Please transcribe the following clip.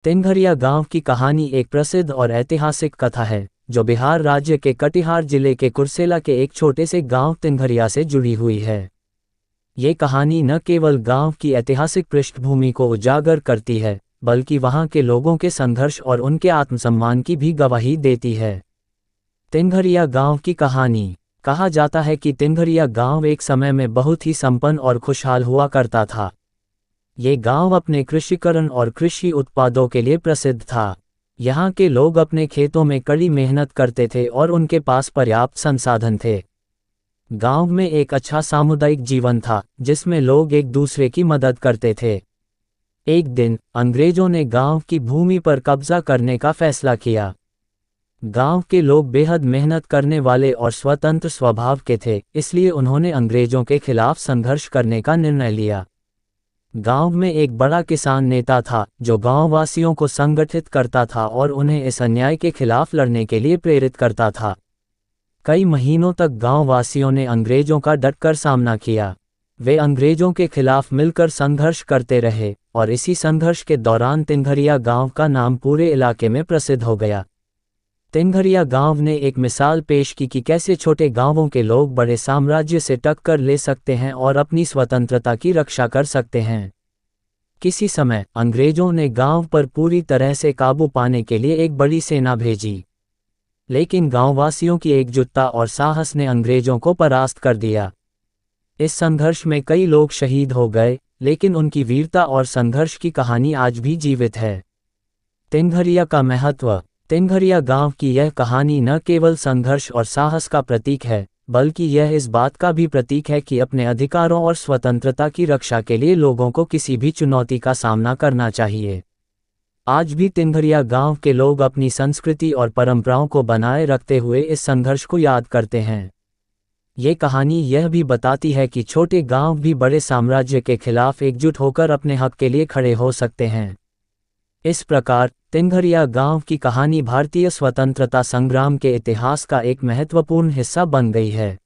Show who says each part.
Speaker 1: तिनघरिया गांव की कहानी एक प्रसिद्ध और ऐतिहासिक कथा है जो बिहार राज्य के कटिहार जिले के कुर्सेला के एक छोटे से गांव तिनघरिया से जुड़ी हुई है। ये कहानी न केवल गांव की ऐतिहासिक पृष्ठभूमि को उजागर करती है, बल्कि वहां के लोगों के संघर्ष और उनके आत्मसम्मान की भी गवाही देती है। तिनघरिया गांव की कहानी। कहा जाता है कि तिनघरिया गांव एक समय में बहुत ही संपन्न और खुशहाल हुआ करता था। ये गांव अपने कृषिकरण और कृषि उत्पादों के लिए प्रसिद्ध था। यहाँ के लोग अपने खेतों में कड़ी मेहनत करते थे और उनके पास पर्याप्त संसाधन थे। गांव में एक अच्छा सामुदायिक जीवन था, जिसमें लोग एक दूसरे की मदद करते थे। एक दिन अंग्रेजों ने गांव की भूमि पर कब्जा करने का फैसला किया। गांव के लोग बेहद मेहनत करने वाले और स्वतंत्र स्वभाव के थे, इसलिए उन्होंने अंग्रेजों के खिलाफ संघर्ष करने का निर्णय लिया। गांव में एक बड़ा किसान नेता था जो गांववासियों को संगठित करता था और उन्हें इस अन्याय के खिलाफ लड़ने के लिए प्रेरित करता था। कई महीनों तक गांववासियों ने अंग्रेजों का डटकर सामना किया। वे अंग्रेजों के खिलाफ मिलकर संघर्ष करते रहे और इसी संघर्ष के दौरान तिनघरिया गांव का नाम पूरे इलाके में प्रसिद्ध हो गया। तिनघरिया गांव ने एक मिसाल पेश की कि कैसे छोटे गांवों के लोग बड़े साम्राज्य से टक्कर ले सकते हैं और अपनी स्वतंत्रता की रक्षा कर सकते हैं। किसी समय अंग्रेजों ने गांव पर पूरी तरह से काबू पाने के लिए एक बड़ी सेना भेजी, लेकिन गांववासियों की एकजुटता और साहस ने अंग्रेजों को परास्त कर दिया। इस संघर्ष में कई लोग शहीद हो गए, लेकिन उनकी वीरता और संघर्ष की कहानी आज भी जीवित है। तिनघरिया का महत्व। तिनघरिया गांव की यह कहानी न केवल संघर्ष और साहस का प्रतीक है, बल्कि यह इस बात का भी प्रतीक है कि अपने अधिकारों और स्वतंत्रता की रक्षा के लिए लोगों को किसी भी चुनौती का सामना करना चाहिए। आज भी तिनघरिया गांव के लोग अपनी संस्कृति और परंपराओं को बनाए रखते हुए इस संघर्ष को याद करते हैं। ये कहानी यह भी बताती है कि छोटे गांव भी बड़े साम्राज्य के खिलाफ एकजुट होकर अपने हक के लिए खड़े हो सकते हैं। इस प्रकार तिनघरिया गांव की कहानी भारतीय स्वतंत्रता संग्राम के इतिहास का एक महत्वपूर्ण हिस्सा बन गई है।